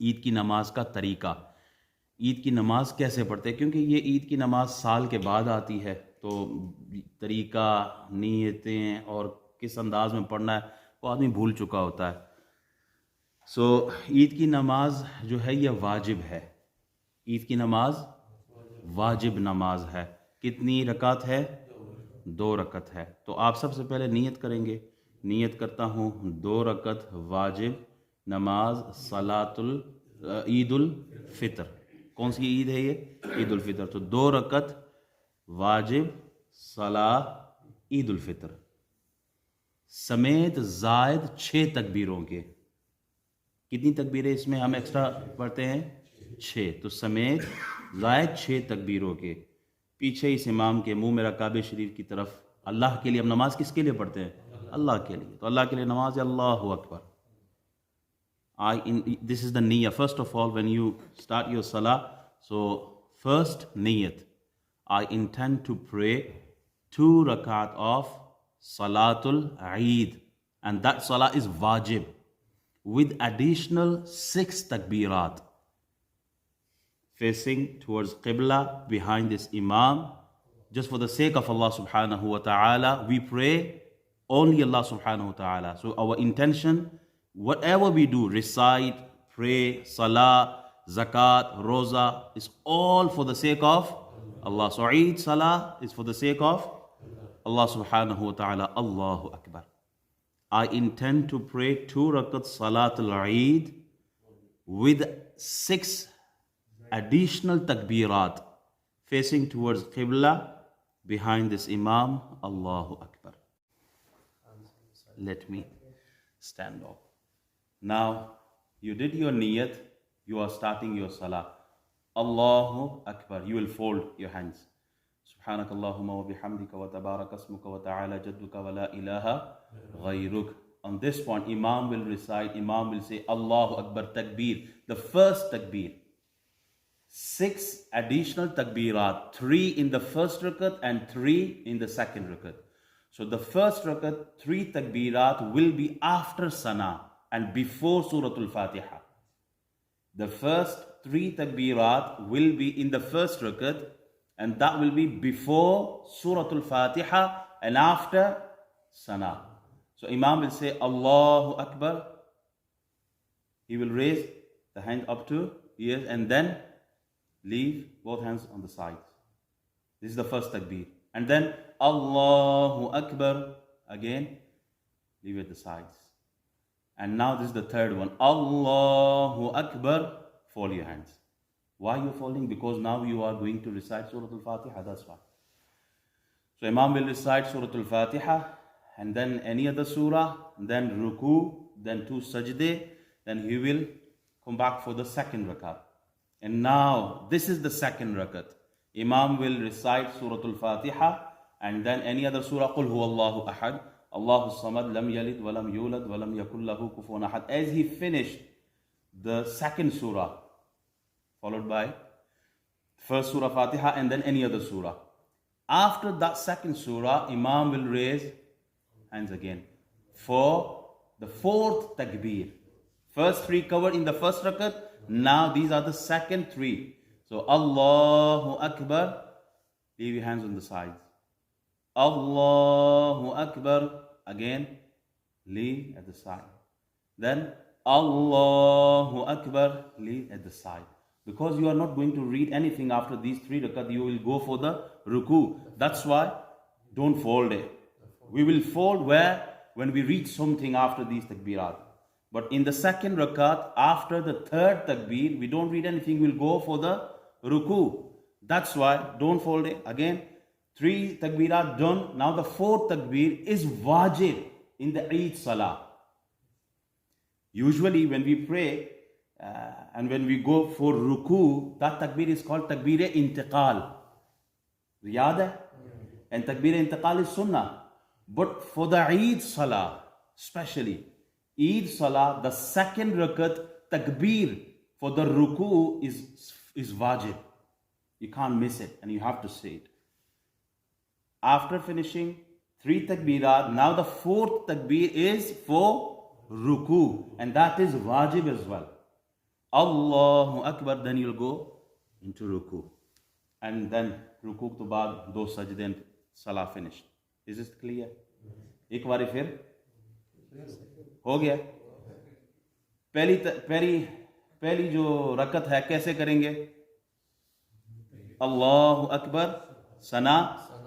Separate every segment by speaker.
Speaker 1: عید کی نماز کا طریقہ. عید کی نماز کیسے پڑھتے ہیں؟ کیونکہ یہ عید کی نماز سال کے بعد آتی ہے، تو طریقہ، نیتیں اور کس انداز میں پڑھنا ہے وہ آدمی بھول چکا ہوتا ہے. سو عید کی نماز جو ہے یہ واجب ہے. عید کی نماز واجب نماز ہے. کتنی رکعت ہے؟ 2 رکعت ہے. تو آپ سب سے پہلے نیت کریں گے. نیت کرتا ہوں 2 رکعت واجب نماز عید الفطر. کون سی عید ہے یہ؟ عید الفطر. تو 2 رکعت واجب عید الفطر سمیت زائد 6 تکبیروں کے. کتنی تکبیریں اس میں ہم ایکسٹرا پڑھتے ہیں؟ 6. تو سمیت زائد 6 تکبیروں کے پیچھے اس امام کے منہ میرا کعبہ شریف کی طرف. اللہ کے لیے. ہم نماز کس کے لیے پڑھتے ہیں؟ اللہ کے لیے. تو اللہ کے لیے نماز ہے اللہ اکبر. This is the niyyah. First of all, when you start your salah, so first niyat. I intend to pray 2 rakat of salatul Eid, and that salah is wajib with additional 6 takbirat. Facing towards Qibla behind this Imam, just for the sake of Allah subhanahu wa ta'ala, we pray only Allah subhanahu wa ta'ala. So our intention, whatever we do, recite, pray, salah, zakat, roza, is all for the sake of Allah. So Eid salah is for the sake of Allah subhanahu wa ta'ala. Allahu Akbar. I intend to pray 2 rakat salatul Eid with 6 additional takbirat facing towards Qibla behind this Imam. Allahu Akbar. Let me stand up. Now you did your niyat, you are starting your salah. Allahu Akbar. You will fold your hands. Subhanak Allahumma wa bihamdika wa tabarak asmuka wa ta'ala jadduka wa la ilaha ghayruk. On this point, Imam will recite, Imam will say Allahu Akbar, takbir, the first takbir. 6 additional takbirat, 3 in the first rakat and 3 in the second rakat. So the first rakat, 3 takbirat will be after sana and before Suratul Fatiha. The first 3 takbirat will be in the first rakat, and that will be before Suratul Fatiha and after sana. So Imam will say Allahu Akbar. He will raise the hand up to ears and then leave both hands on the sides. This is the first takbir. And then Allahu Akbar. Again, leave at the sides. And now this is the third one. Allahu Akbar. Fold your hands. Why are you folding? Because now you are going to recite Surah Al-Fatiha. That's why. So Imam will recite Surah Al-Fatiha, and then any other surah, then ruku, then 2 sajde, then he will come back for the second rakat. And now this is the second rakat. Imam will recite Surah Al-Fatiha, and then any other surah, Qul huwallahu ahad, Allahu samad, lam yalid walam yulad walam yakul lahu kufuwan ahad. As he finished the second surah, followed by first surah Fatiha and then any other surah. After that second surah, Imam will raise hands again for the 4th takbir. First 3 covered in the first rakat. Now these are the second 3. So Allahu Akbar. Leave your hands on the sides. Allahu Akbar. Again, leave at the side. Then Allahu Akbar. Leave at the side. Because you are not going to read anything after these 3 rakat, you will go for the ruku. That's why don't fold it. We will fold when we reach something after these takbirat. But in the second rakat, after the 3rd takbir, we don't read anything, we'll go for the ruku. That's why don't fold it. Again, 3 takbirat done. Now the 4th takbir is wajib in the Eid salah. Usually when we pray, and when we go for ruku, that takbir is called takbir-e-intiqal. Yaad hai? And takbir-e-intiqal is sunnah. But for the Eid salah, especially Eid salah, the second rakat takbir for the ruku is wajib. You can't miss it and you have to say it. After finishing 3 takbirat, now the 4th takbir is for ruku, and that is wajib as well. Allahu Akbar, then you'll go into ruku. And then ruku to baad do sajde and salah finished. Is this clear? एक बारी फिर हो गया. पहली जो रकत है कैसे करेंगे? अल्लाहु अकबर, सना,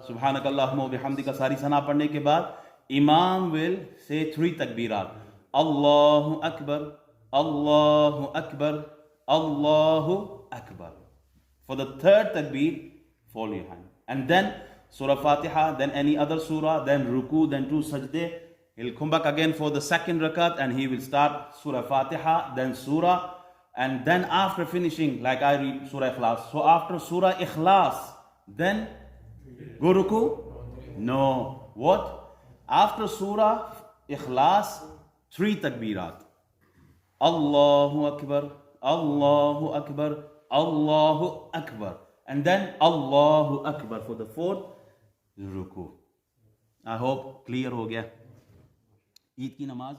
Speaker 1: सुब्हानकल्लाहुम्मा व बिहम्दिका, सारी सना पढ़ने के बाद इमाम will say 3 takbirat. Allahu Akbar, Allahu Akbar, Allahu Akbar. For the third takbir, fold your hand. And then Surah Fatiha, then any other surah, then ruku, then 2 sajde. He'll come back again for the second rakat and he will start Surah Fatiha, then surah. And then after finishing, like I read Surah Ikhlas. So after Surah Ikhlas, then go ruku? No. What? After Surah Ikhlas, 3 takbirat. Allahu Akbar, Allahu Akbar, Allahu Akbar. And then Allahu Akbar for the fourth ruku. I hope clear ho gaya. Eid ki namaz